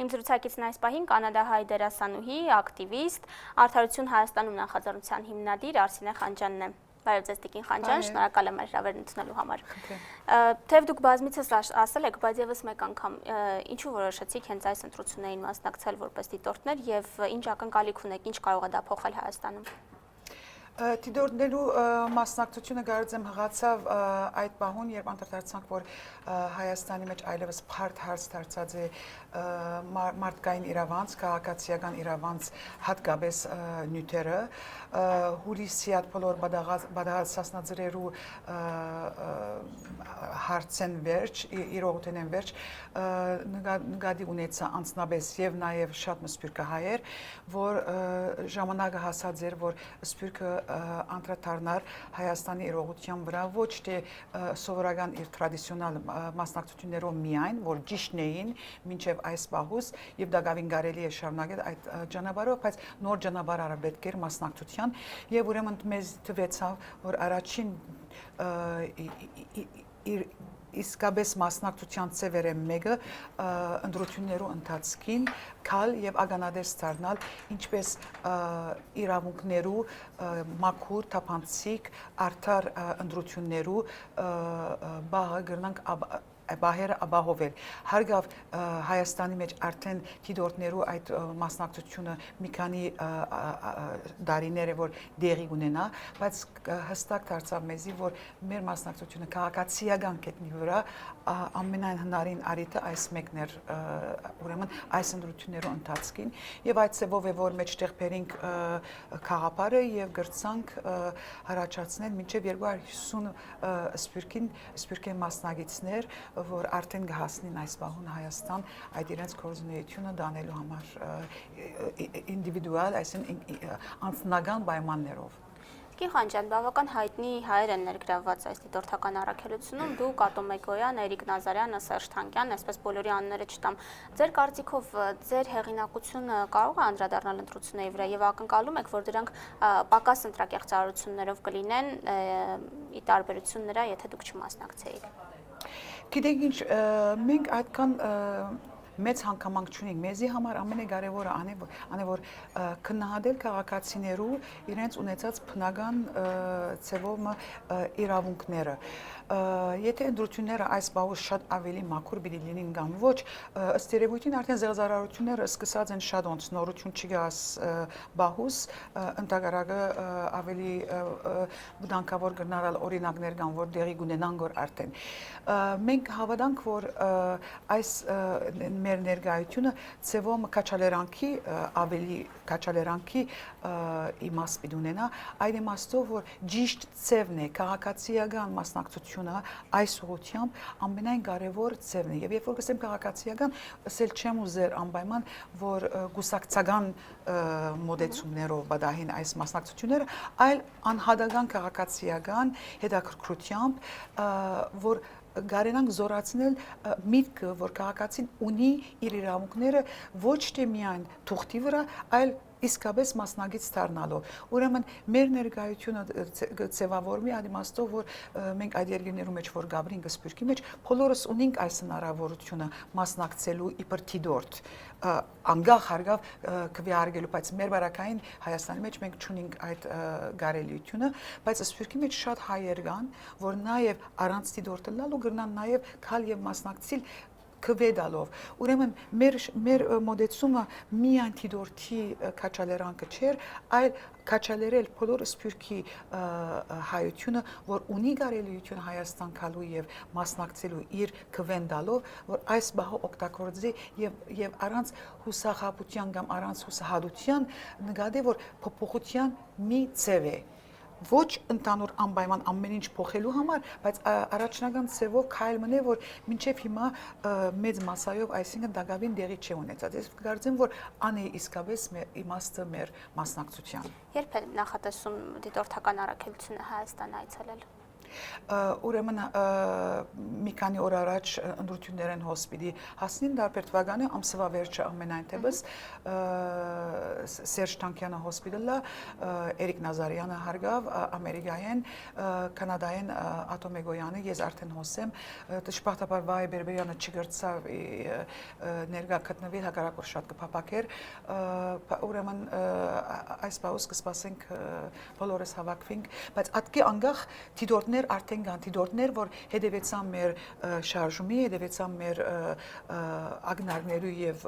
Իմ զրուցակիցն այս պահին կանադահայ դերասանուհի, ակտիվիստ, Արդարություն Հայաստանում նախաձեռնության հիմնադիր Արսինե Խանջյանն է։ Բարև ձեզ Տիկին Խանջյան, շնորհակալ եմ հրավերն ընդունելու համար։ Թեև դուք բազմիցս ասել եք, բայց եւս մեկ անգամ ինչու որոշեցիք հենց այս ընտրություններին մասնակցել որպես դիտորդներ եւ ինչ ակնկալիք ունեք, ինչ կարող է դա փոխել Հայաստանում։ Դիտորդներու մասնակցությունը կարծեմ հղացավ այդ պահուն, երբ անդրադարձանք, որ Հայաստանի մեջ այլևս փարդ հարց դարձած է մարդկային իրավանց, քաղաքացիական իրավանց հատկապես նյութերը, հուրիսի այդ բոլոր բադահասասնաձրերու հարցեն վերջ, իրողութեն են վերջ, նկատի ունեցա անձնապես եւ նաեւ շատ սփյուռքահայեր, որ ժամանակը հասած էր, որ սփյուռքը անդրադառնար Հայաստանի իրողության վրա ոչ թե սովորական իր տրադիցիոնալ մասնակցություններով միայն, որ ճիշտն էին մինչև այս պահուս եւ դա գավին կարելի է շարունակել այդ ճանապարհով, բայց նոր ճանապարհ արա պետք էր մասնակցության եւ ուրեմն մեզ թվեցավ, որ առաջին իսկապես մասնակցության ծևերը մեկը ընտրություններու ընթացքին քալ եւ ագանադես դառնալ ինչպես իրավունքներու մաքուր թափանցիկ արդար ընտրություններու բաղը գրնանք բահերը ապահովել։ Հարգավ Հայաստանի մեջ արդեն դիտորդներու այդ մասնակցությունը մի քանի դարիներ է որ դեղի ունենա, բայց հստակ դարձավ մեզի, որ մեր մասնակցությունը քաղաքացիական կետնի վրա ամենայն հնարին արիտը այս մեկն էր, ուրեմն այս ընտրություններու ընթացքին եւ այդ ծևով է որ մեջտեղ բերինք խաղապարը եւ գրծանք հրաչացնել մինչեւ 250 սփյուռքին մասնագետներ որ արդեն կհասնին այս պահուն Հայաստան այդ իրենց գործունեությունը դանելու համար ինդիվիդուալ, այսինքն անձնական պայմաններով։ Տիկին Խանջյան, բավական հայտնի հայեր են ներգրավված այս դիտորդական առաքելությունում, դուք, Ատոմ Մեգոյան, Էրիկ Նազարյանը, Սերժ Թանկյան, այսպես բոլորի անունները չտամ։ Ձեր կարծիքով ձեր հեղինակությունը կարող է անդրադառնալ ընտրությունների վրա եւ ակնկալում եք, որ դրանք պակաս ընտրակեղծարարություններով կլինեն ի տարբերություն նրա, եթե դուք չմասնակցեիք։ Գիտեք ինչ, մենք այդքան մեծ հանգամանք չունենք, մեզի համար ամենակարևորը անի որ քննադատել քաղաքացիներու իրենց ունեցած բնական ծևով իրավունքները։ Եթե ընտրությունները այս բաղուց շատ ավելի մաքուր պիտի լինին կամ ոչ, ըստ երևույթին արդեն զեղծարարությունները սկսած են շատ ոնց նորություն չգաս բաղուց, ընդհանրակը ավելի վտանգավոր գտնալ օրինակներ կան, որ դեղի կունենան որ արդեն։ Մենք հավատանք, որ այս մեր ներկայությունը ծևոմ կաչալերանքի ավելի կաչալերանքի իմաստ պիտի ունենա, այդ իմաստով որ ճիշտ ծևն է քաղաքացիական մասնակցությունը այս ուղղությամբ ամենայն կարևոր ծևն է եւ երբ որ գսեմ քաղաքացիական ասել չեմ ուզեր անպայման որ գուսակցական մոդեցումներով բադահին այս մասնակցությունները այլ անհատական քաղաքացիական հետաքրքրությամբ որ գարենանք զորացնել միտքը, որ քաղաքացին ունի իր իրավունքները ոչ թե միայն թուղթի վրա, այլ իսկապես մասնագետ դառնալով։ Ուրեմն մեր ներկայությունը ձևավորվի այդ իմաստով, որ մենք այդ երկրներում մեջ որ գաբրին գսպյուրքի մեջ բոլորս ունենք այս հնարավորությունը մասնակցելու իբր դիտորդ անգախ հարգավ քվեարկելու, բայց մեր բարակային Հայաստանի մեջ մենք չունենք այդ գարելիությունը, բայց սպյուրքի մեջ շատ հայեր կան, որ նաև առանց դիտորդը լալու գրնան նաև քալ եւ մասնակցել քվեդալով։ Ուրեմն մեր մոդեցումը միայն դիտորդի կաչալերանքը չէր, այլ կաչալերել բոլոր սփյուռքի հայությունը, որ ունի կարելիություն Հայաստան գալու եւ մասնակցելու իր քվենդալով, որ այս բահը օգտագործի եւ առանց հուսախաբության կամ առանց հուսահատության նկատի որ փոփոխության մի ծև է։ Ոչ ընդանուր անպայման ամեն ինչ փոխելու համար, բայց առաջնական ծևով քայլ մնե որ մինչև հիմա մեծ մասայով այսինքն դակավին դեղի չի ունեցած։ Ես կարծեմ որ անի իսկապես իմաստը մեր մասնակցության։ Երբ է նախատեսում դիտորդական առաքելությունը Հայաստան այցելել։ Ուրեմն մի քանի օր առաջ ընտրություններ են հոսպիտի հասնին դարբեր թվականի ամսվա վերջը ամենայն թեպս Սերժ Թանկյանը հոսպիտալը Էրիկ Նազարյանը հարգավ ամերիկայեն կանադայեն ատոմեգոյանը ես արդեն հոսեմ դժբախտաբար վայ Բերբերյանը չգրծավ ներգա գտնվել հակառակորդ շատ կփապակեր ուրեմն այս բաուս կսպասենք բոլորս հավաքվենք բայց ատկի անգախ դիտորդներ արդեն կան դիտորդներ որ հետևեցան մեր շարժումի հետևեցան մեր ագնարներու եւ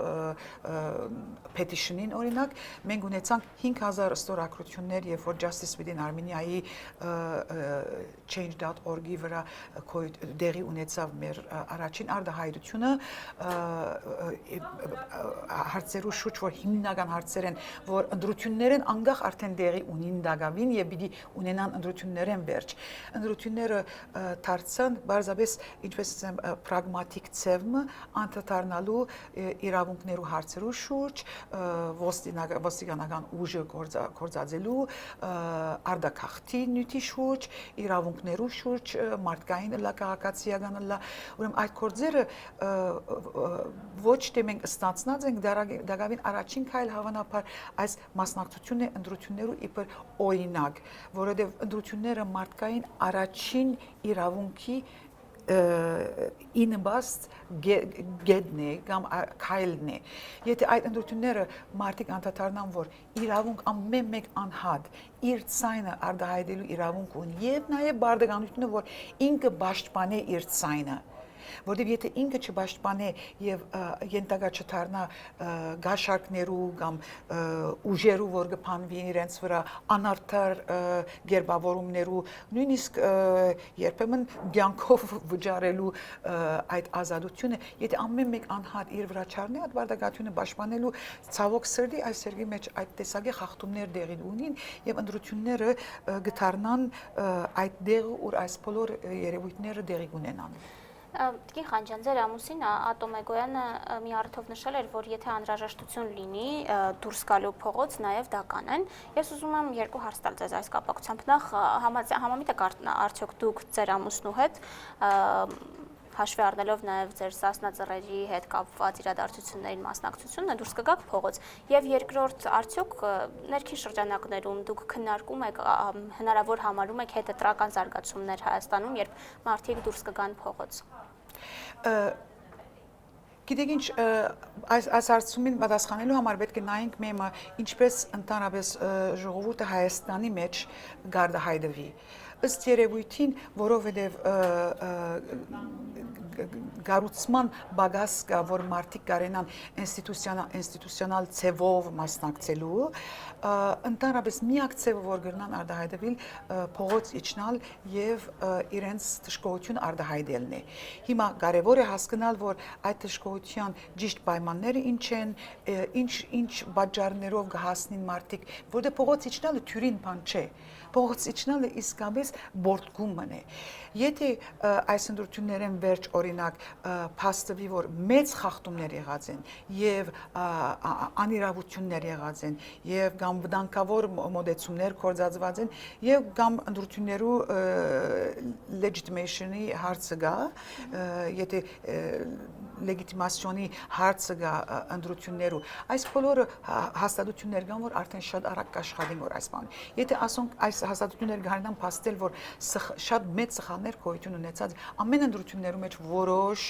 petition-ին օրինակ մենք ունեցանք 5000 ստորագրություններ եւ որ Justice Within Armenia-ի change.org-ի վրա դեղի ունեցավ մեր առաջին արդահայտությունը հարցերու շուրջ որ հիմնական հարցեր են որ ընդրություններն անգախ արդեն դեղի ունին դակավին եւ պիտի ունենան ընդրություններն վերջ ընդրությունները դարձան բարձրապես ինչպես ասեմ պրագմատիկ ծևը անդրադառնալու իրավունքներու հարցերու շուրջ ոստիկանական ուժը կորցածելու արդակախտի նյութի շուրջ իրավունքներու շուրջ մարդկային լակաղակացիական լա ուրեմն այդ կորձերը ոչ թե մենք ստացնած ենք դակավին առաջին քայլ հավանաբար այս մասնակցությունը ընդրություններու իբր օրինակ որովհետև ընդրությունները մարդկային առաջին իրավունքի ինբաստ գեդն է կամ քայլն է եթե այդ ընդրությունները մարդիկ անդադարնան որ իրավունք ամեն մեկ անհատ իր ցայնը արդահայտելու իրավունք ունի եւ նաեւ բարդականությունը որ ինքը պաշտպանե իր ցայնը որտեղ եթե ինքը չպաշտպանե եւ ենթակա չդառնա գաշարքներու կամ ուժերու որ կփանվի իրենց վրա անարդար գերբավորումներու նույնիսկ երբեմն բյանքով վճարելու այդ ազատությունը եթե ամեն մեկ անհատ իր վրա չառնի այդ բարդականությունը պաշտպանելու ցավոք սրտի այս երկրի մեջ այդ տեսակի խախտումներ դեղի ունին եւ ընդրությունները գտարնան այդ դեղը ուր այս բոլոր երևույթները դեղի ունենան Տիկին Խանջյան, ձեր ամուսին Ատոմեգոյանը մի առիթով նշել էր, որ եթե անհրաժեշտություն լինի դուրս գալու փողոց, նաև դա կանեն։ Ես ուզում եմ երկու հարց տալ ձեզ այս կապակցությամբ։ Նախ համամիտ եք արդյոք դուք ձեր ամուսնու հետ հաշվի առնելով նաև ձեր սասնածռերի հետ կապված իրադարձություններին մասնակցությունը դուրս կգաք փողոց եւ երկրորդ արդյոք ներքին շրջանակներում դուք քննարկում եք հնարավոր համարում եք հետետրական զարգացումներ Հայաստանում երբ մարդիկ դուրս կգան փողոց Գիտեք ինչ այս հարցումին պատասխանելու համար պետք է նայենք մեմը ինչպես ընդհանրապես ժողովուրդը Հայաստանի մեջ գարդահայտվի ըստ երևույթին, որովհետև գառուցման բագաս կա, որ մարդիկ կարենան ինստիտուցիոնալ ցևով մասնակցելու, ընդհանրապես միակ ցևը, որ գրնան արդահայտվել փողոց իջնալ եւ իրենց դժգոհություն արդահայտելն է։ Հիմա կարևոր է հասկանալ, որ այդ դժգոհության ճիշտ պայմանները ինչ են, ինչ պատճառներով կհասնին մարդիկ, որտեղ փողոց իջնալը թյուրին բան չէ։ Փողոց իջնալը իսկապես բորտկումն է։ Եթե այս ընդրություններն վերջ օրինակ փաստվի, որ մեծ խախտումներ եղած են եւ անիրավություններ եղած են եւ կամ վտանգավոր մոդեցումներ կործածված են եւ կամ ընդրություններու legitimation-ի հարցը գա, եթե լեգիտիմացիոնի հարցը գա ընդրություններու, այս բոլորը հաստատություններ կան, որ արդեն շատ արագ կաշխատեն որ այս բանը։ Եթե ասոնք այս հաստատությունները կարողանան փաստել, որ շատ մեծ սխալներ գոյություն ունեցած ամեն ընդրություններու մեջ որոշ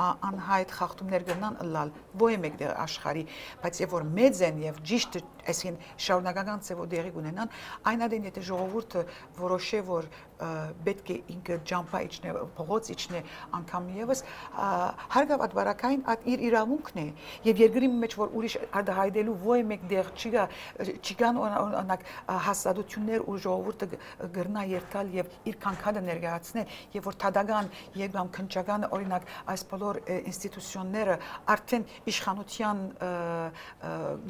անհայտ խախտումներ կգնան ըլլալ ո՞յ մեկ դեր աշխարհի, բայց եւ որ մեծ են եւ ճիշտ այսին շարունակական ծևով դերի ունենան, այնադեն եթե ժողովուրդը որոշե որ պետք է ինքը ջամփա իջնե փողոց իջնե անգամ եւս հարգավ ադվարակային այդ իր իրավունքն է եւ երկրի մեջ որ ուրիշ արդահայտելու ո՞յ մեկ դեր չկան օրինակ հաստատություններ ու ժողովուրդը գրնա երթալ եւ իր քանքանը ներկայացնել եւ որ թադական եւ կամ քնչական օրինակ այս բոլոր ինստիտուցիոնները արդեն իշխանության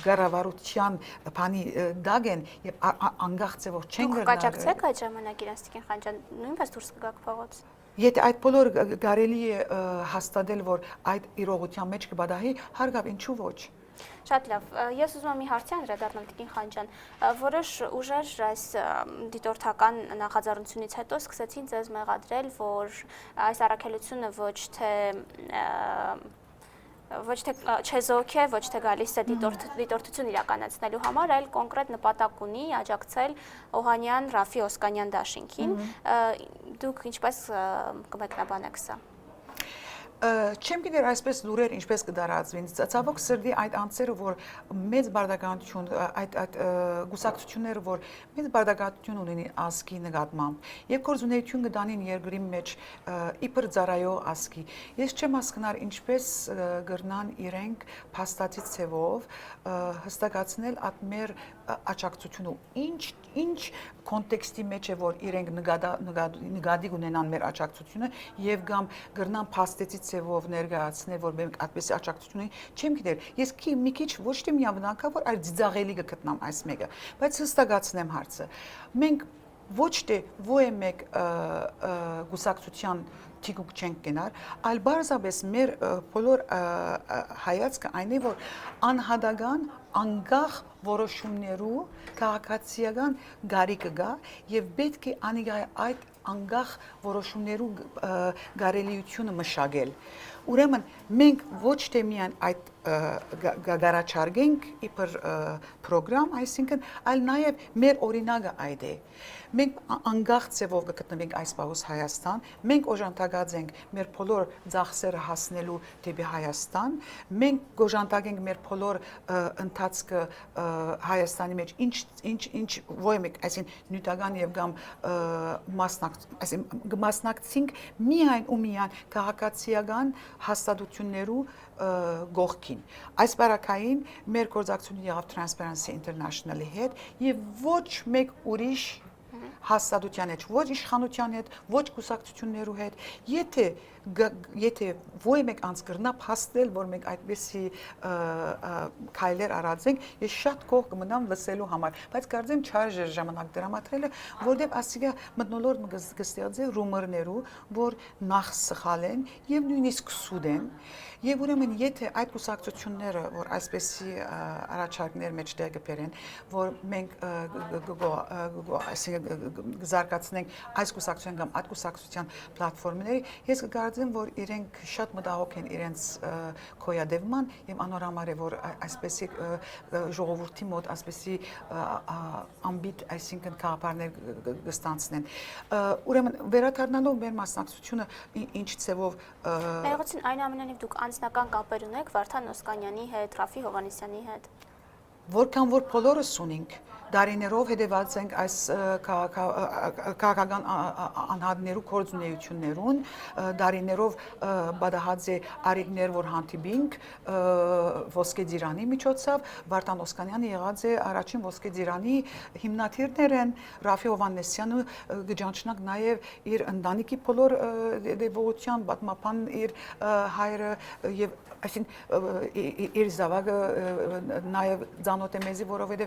գարավարության բանի դագեն եւ անգախ ծևով չեն գրնա։ Դուք կաճակցեք այդ ժամանակ իրենց Տիկին Խանջյան նույնպես դուրս կգաք փողոց։ Եթե այդ բոլոր կարելի է հաստատել, որ այդ իրողության մեջ կբադահի, հարգավ ինչու ոչ։ Շատ լավ։ Ես ուզում եմ մի հարցի անդրադառնալ Տիկին Խանջյան։ Որոշ ուժեր այս դիտորդական նախաձեռնությունից հետո սկսեցին ձեզ մեղադրել, որ այս առաքելությունը ոչ թե ոչ թե չեզոք է, ոչ թե գալիս է դիտորդություն իրականացնելու համար, այլ կոնկրետ նպատակ ունի աջակցել Օհանյան, Ռաֆի Օսկանյան դաշինքին։ Դուք ինչպես կմեկնաբանեք սա։ Չեմ գիտեր այսպես լուրեր ինչպես կդարածվին, ցավոք սրտի այդ անձերը, որ մեծ բարդականություն, այդ գուսակցությունները, որ մեծ բարդականություն ունեն ազգի նկատմամբ, եւ գործունեություն կդանին երկրի մեջ իբր ծառայող ազգի։ Ես չեմ հասկնար ինչպես գրնան իրենք փաստացի ցևով հստակացնել այդ մեր աջակցությունը, ինչ կոնտեքստի մեջ է որ իրենք նկատի ունենան մեր աջակցությունը եւ կամ գրնան փաստեցի ցևով ներկայացնել որ մենք այդպես աջակցություն ունենք, չեմ գիտեր, ես մի քիչ ոչ թե միավորնակա որ այլ ծիծաղելի կգտնամ այս մեկը, բայց հստակացնեմ հարցը։ Մենք ոչ թե ոյ մեկ գուսակցության թիկուկ չենք գնար, այլ բարձրապես մեր բոլոր հայացքը այն է որ անհատական անկախ որոշումներու քաղաքացիական գարիկը գա եւ պետք է անիկա այդ անկախ որոշումներու գարելիությունը մշակել։ Ուրեմն մենք ոչ թե միայն այդ գարաչարգենք իբր պրոգրամ, այսինքն այլ նաև մեր օրինակը այդ է։ Մենք անկախ ձևով կգտնվենք այս պահոս Հայաստան, մենք օժանդակած ենք մեր բոլոր ծախսերը հասնելու դեպի Հայաստան, մենք գոժանդակ ենք մեր բոլոր ընթացքը Հայաստանի մեջ ինչ ոյ մեկ, այսինքն նյութական եւ կամ մասնակցենք միայն ու միայն քաղաքացիական հաստատություններու գողքին։ Այս բարակային մեր գործակցությունը եղավ Transparency International-ի հետ եւ ոչ մեկ ուրիշ հաստատության հետ, ոչ իշխանության հետ, ոչ կուսակցություններու հետ, եթե ոյ մեկ անց կրնա փաստել, որ մենք այդպեսի քայլեր արածենք, ես շատ կող կմնամ լսելու համար, բայց կարծեմ չարժեր ժամանակ դրամատրելը, որտեղ ասիկա մտնոլորտ կստեղծի ռումորներու, որ նախ սխալ են եւ նույնիսկ սուտ են, եւ ուրեմն եթե այդ կուսակցությունները, որ այսպեսի առաջարկներ մեջտեղ կբերեն, որ մենք զարգացնենք այս կուսակցության կամ այդ կուսակցության պլատֆորմների, ես կգարձեմ, որ իրենք շատ մտահոգ են իրենց կոյադևման եւ անորամար է, որ այսպեսի ժողովրդի մոտ այսպեսի ամբիտ, այսինքն քաղաքարներ կստանցնեն։ Ուրեմն վերադառնալով մեր մասնակցությունը ինչ ցևով Ներողություն, այնուամենայնիվ դուք անձնական կապեր ունեք Վարդան Օսկանյանի հետ, Ռաֆի Հովհաննիսյանի հետ։ Որքան որ բոլորս ունենք, դարիներով հետևած ենք այս քաղաքական անհատներու գործունեություններուն, դարիներով բադահած է արիքներ, որ հանդիպինք ոսկե ծիրանի միջոցով, Վարդան Օսկանյանը եղած է առաջին ոսկե ծիրանի հիմնադիրներ են, Ռաֆի Հովհաննիսյանը գճանչնակ նաև իր ընտանիքի բոլոր դեպողության պատմապան իր հայրը եւ այսինքն իր զավակը նաև ծանոթ է մեզի, որովհետև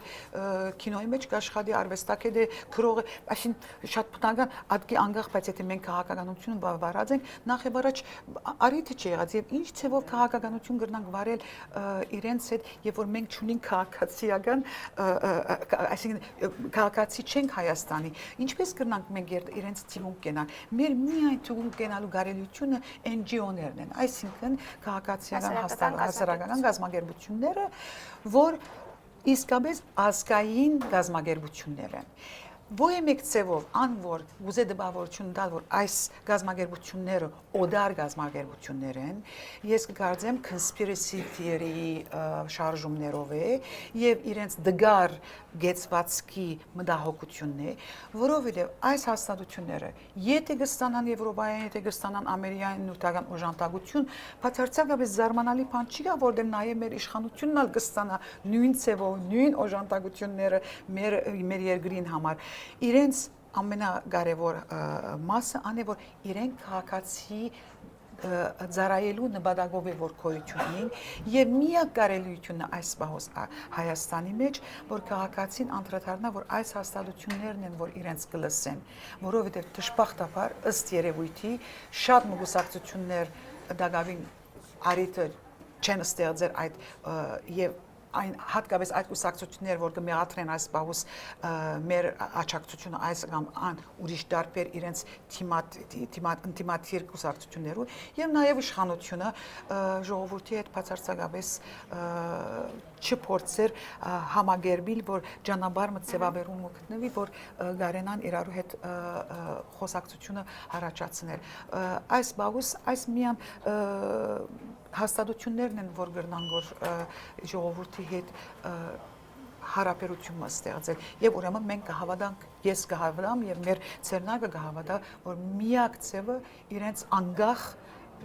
կինոյի մեջ կաշխատի արվեստագետ է, քրող է, այսինքն շատ բնական ադկի անկախ, բայց եթե մենք քաղաքականությունը վարած ենք, նախ եւ առաջ արիթը չի եղած եւ ինչ ցեվով քաղաքականություն կրնանք վարել իրենց հետ, եւ որ մենք չունենք քաղաքացիական, այսինքն քաղաքացի չենք Հայաստանի, ինչպես կրնանք մենք իրենց թիմում կենալ։ Մեր միայն թվում կենալու կարելիությունը NGO-ներն են, այսինքն քաղաքացիական հասարակական գազագերբությունները, որ իսկապես ազգային գազագերբություններ են։ Ոյ մեկ ցևով անոր ուզե դպավորություն տալ, որ այս գազագերբությունները օդար գազագերբություններ են, ես կգարձեմ conspiracy theory շարժումներով է եւ իրենց դգար գեցվածքի մտահոգությունն է, որովհետեւ այս հաստատությունները եթե կստանան Եվրոպայեն, եթե կստանան Ամերիկյան նյութական օժանդակություն, բացարձակապես զարմանալի բան չի գա, որտեղ նաեւ մեր իշխանությունն ալ կստանա նույն ցևով, նույն օժանդակությունները մեր երկրին համար։ Իրենց ամենակարևոր մասը ան է, որ իրենք քաղաքացի ծառայելու նպատակով է որ գոյություն ունին եւ միակ կարելիությունը այս պահոս Հայաստանի մեջ որ քաղաքացին անդրադառնա որ այս հաստատություններն են որ իրենց կլսեն որովհետեւ դժբախտաբար ըստ երևույթի շատ մգուսակցություններ դակավին արիթը չեն ստեղծել այդ եւ այն հատկապես այդ կուսակցությունները, որ կմեղադրեն այս բաղուս մեր աճակցությունը այս կամ ան ուրիշ դարբեր իրենց թիմաթիր կուսակցություններու եւ նաեւ իշխանությունը ժողովրդի հետ բացարձակապես չփորձեր համագերբիլ, որ ճանապարհ մտցեվաբերում գտնվի, որ գարենան իրարու հետ խոսակցությունը առաջացնել։ Այս բաղուս այս միան հաստատություններն են, որ գրնան, որ ժողովրդի հետ հարաբերություն ստեղծել եւ ուրեմն մենք կհավատանք, ես կհավատամ եւ մեր ցերնակը կհավատա, որ միակ ձևը իրենց անգախ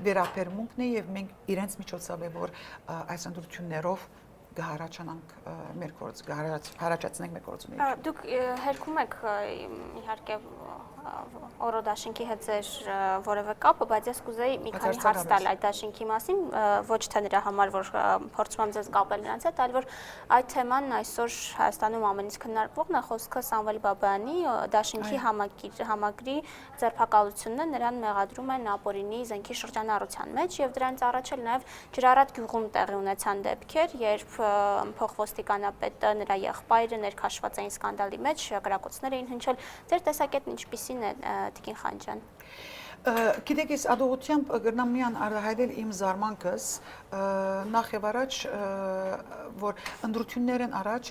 վերաբերմունքն է եւ մենք իրենց միջոցով է որ այս ընտրություններով կհարաճանանք մեր գործ, կհարաճացնենք մեր գործունեությունը։ Դուք հերքում եք իհարկե օրո դաշինքի հետ ձեր որևէ կապը, բայց ես կուզեի մի քանի հարց տալ այդ դաշինքի մասին, ոչ թե նրա համար, որ փորձում եմ ձեզ կապել նրանց հետ, այլ որ այդ թեման այսօր Հայաստանում ամենից քննարկվողն է, խոսքը Սամվել Բաբայանի դաշինքի համագրի ձերբակալությունն է, նրան մեղադրում են ապօրինի զենքի շրջանառության մեջ եւ դրանից առաջ էլ նաեւ Ջրարատ գյուղում տեղի ունեցան դեպքեր, երբ փոխոստիկանապետը, նրա եղբայրը ներքաշված էին սկանդալի մեջ, գրակոծներ էին հնչել։ Ձեր տեսակետն ինչպիսին է, Տիկին Խանջյան։ Գիտեք, ես ադողությամբ գրնամ միան արտահայտել իմ զարմանքս նախ եւ առաջ, որ ընտրություններն առաջ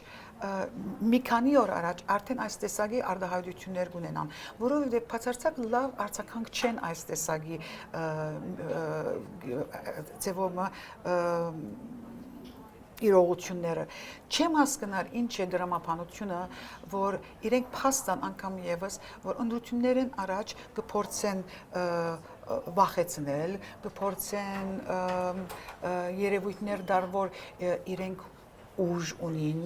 մի քանի օր առաջ արդեն այս տեսակի արտահայտություններ կունենան, որովհետև բացարձակ լավ արձագանք չեն այս տեսակի ձևով իրողությունները։ Չեմ հասկնար ինչ է դրամապանությունը, որ իրենք փաստան անգամ եւս, որ ընտրություններն առաջ կփորձեն վախեցնել, կփորձեն երևույթներ դար, որ իրենք ուժ ունին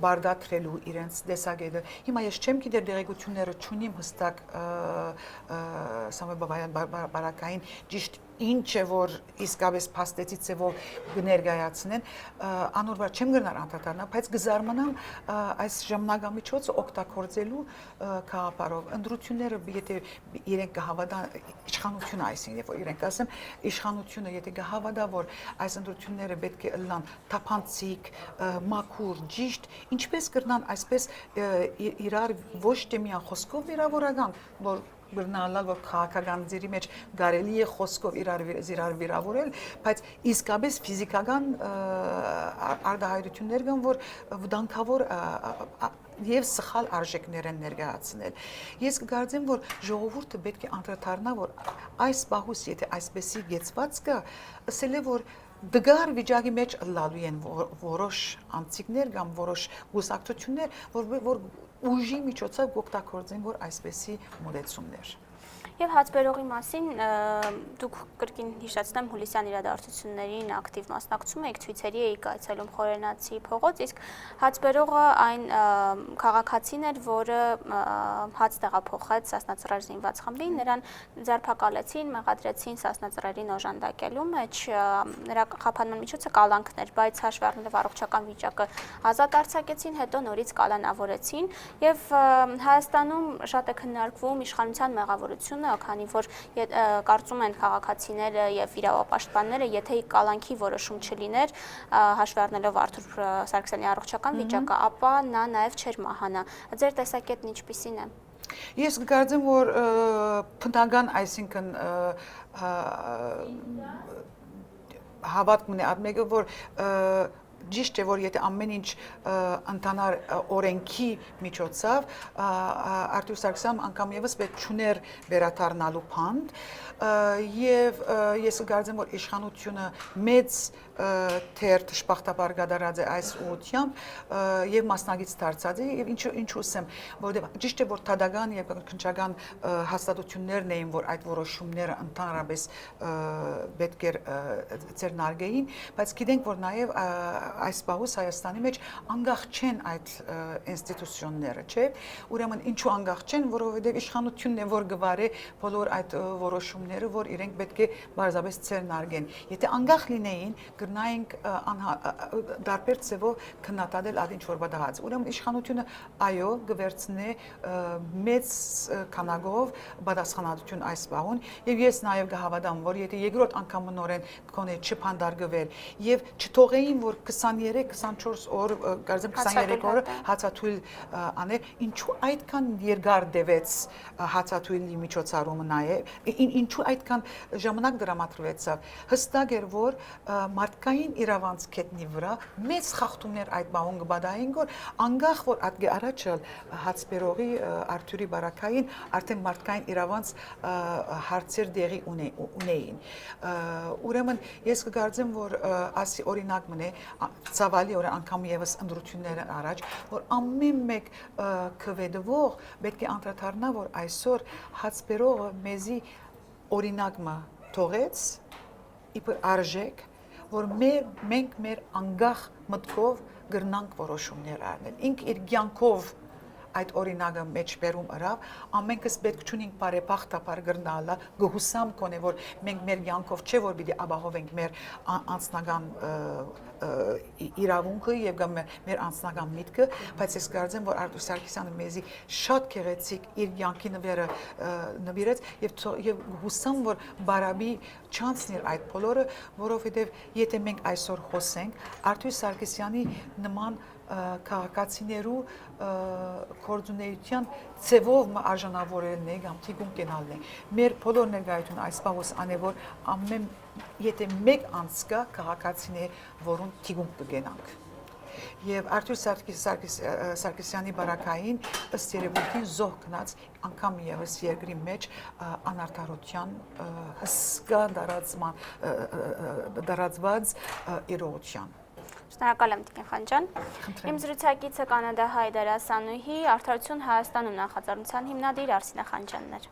բարդացրելու իրենց տեսակետը։ Հիմա ես չեմ գիտեր դեղեցությունները չունիմ հստակ Սամվել Բաբայան բարակային ճիշտ ինչ է որ իսկապես փաստեցի ծևով կներկայացնեն անորվար չեմ գնար անդադարնա, բայց կզարմանամ այս ժամանակամիջոցը օգտագործելու գաղափարով ընտրությունները եթե իրենք կհավատան իշխանությունը այսինքն երբ որ իրենք ասեմ իշխանությունը եթե կհավատա որ այս ընտրությունները պետք է լան թափանցիկ մաքուր ճիշտ ինչպես կրնան այսպես իրար ոչ թե միան խոսքով վիրավորական որ բռնալալ որ քաղաքական ձերի մեջ կարելի է խոսքով իրար վիրավորել, բայց իսկապես ֆիզիկական արտահայտություններ կան, որ վտանգավոր եւ սխալ արժեքներ են ներկայացնել։ Ես կգարձեմ, որ ժողովուրդը պետք է անդրադառնա, որ այս բահուս եթե այսպեսի գեցված կա, ասել է որ դգար վիճակի մեջ լալու են որոշ անցիկներ կամ որոշ գուսակցություններ, որ ուժի միջոցով կօգտագործեն որ այսպեսի մոտեցումներ։ Եվ հացբերողի մասին դուք կրկին հիշեցնեմ հուլիսյան իրադարձություններին ակտիվ մասնակցում եք, ցույցերի եք այցելում Խորենացի փողոց, իսկ հացբերողը այն քաղաքացին էր, որը հաց տեղափոխեց Սասնա Ծռեր զինված խմբին, նրան ձերբակալեցին, մեղադրեցին Սասնա Ծռերին օժանդակելու մեջ, նրա խափանման միջոցը կալանքն էր, բայց հաշվի առնելով առողջական վիճակը ազատ արձակեցին, հետո նորից կալանավորեցին եւ Հայաստանում շատ է քննարկվում իշխանության մեղավորությունը քանի որ կարծում են քաղաքացիները եւ իրավապաշտպանները, եթե կալանքի որոշում չլիներ, հաշվի առնելով Արթուր Սարգսյանի առողջական վիճակը, ապա նա նաեւ չէր մահանա։ Ձեր տեսակետն ինչպիսին է։ Ես կգարձեմ, որ բնական, այսինքն հավատք ունի ադմեկը, որ ճիշտ է որ եթե ամեն ինչ ընդհանար օրենքի միջոցով Արթուր Սարգսյանը անգամ եւս պետք չուներ վերադառնալու փանդ եւ ես կգարձեմ որ իշխանությունը մեծ թեր դժբախտաբար գդարած է այս ուղությամբ եւ մասնագից դարձած է եւ ինչ ուզեմ որովհետեւ ճիշտ է որ թադական եւ քննչական հաստատություններն էին որ այդ որոշումները ընդհանրապես պետք էր ձեռնարկեին բայց գիտենք որ նաեւ այս բաղուս Հայաստանի մեջ անգախ չեն այդ ինստիտուցիոնները, չէ՞։ Ուրեմն ինչու անգախ չեն, որովհետև իշխանությունն է որ գվարե բոլոր այդ որոշումները, որ իրենք պետք է բարձրապես ձեռնարկեն։ Եթե անգախ լինեին, կգնայինք դարբեր ձևով քննադատել այդ ինչ որ բադահած։ Ուրեմն իշխանությունը այո, կվերցնե մեծ քանակով պատասխանատվություն այս բաղուն, եւ ես նաեւ կհավատամ, որ եթե երկրորդ անգամ նորեն կոնե չփանդարգվել եւ չթողեին որ 23-24 օր, կարծեմ 23 օրը հացաթույլ անել, ինչու այդքան երկար դևեց հացաթույլի միջոցառումը նաև, ինչու այդքան ժամանակ դրամատրվեցավ։ Հստակ էր, որ մարդկային իրավանց կետնի վրա մեծ խախտումներ այդ բանուն կբադային, որ անգախ որ ատգե առաջը հացբերողի Արթուրի Բարակային արդեն մարդկային իրավանց հարցեր դեղի ունեին։ Ուրեմն ես կգարձեմ, որ ասի օրինակ մնե ցավալի որ անգամ եւս ընդրություններ առաջ, որ ամեն մեկ քվեդվող պետք է անդրադառնա, որ այսօր հացբերողը մեզի օրինակը թողեց իբր արժեք, որ մենք մեր անգախ մտքով գրնանք որոշումներ առնել։ Ինք իր կյանքով այդ օրինակը մեջ բերում արավ, ամենքս պետք չունենք բարեբախտաբար գրնալը, գհուսամ կոնե, որ մենք մեր կյանքով չէ, որ պիտի ապահովենք մեր անձնական իրավունքը եւ մեր անձնական միտքը, բայց ես կարծեմ, որ Արտուր Սարգսյանը մեզի շատ գեղեցիկ իր կյանքի նվերը նվիրեց եւ հուսամ, որ բարաբի չանցներ այդ բոլորը, որովհետեւ եթե մենք այսօր խոսենք Արտուր Սարգսյանի նման քաղաքացիներու կորձունեության ծևով արժանավորելն է կամ թիգուն կենալն է։ Մեր բոլոր ներկայությունը այս բաղոս անե որ ամեն եթե մեկ անց կա քաղաքացին է, որուն թիգուն կգենանք։ Եվ Արտուր Սարգսյանի Բարակային ըստ երևույթին զոհ գնաց անգամ եւս երկրի մեջ անարդարության հսկա դարածված իրողության։ Շնորհակալ եմ Տիկին Խանջան։ Իմ զրուցակիցը կանադահայ դերասանուհի Արդարություն Հայաստանում նախաձեռնության հիմնադիր Արսինե Խանջյանն էր։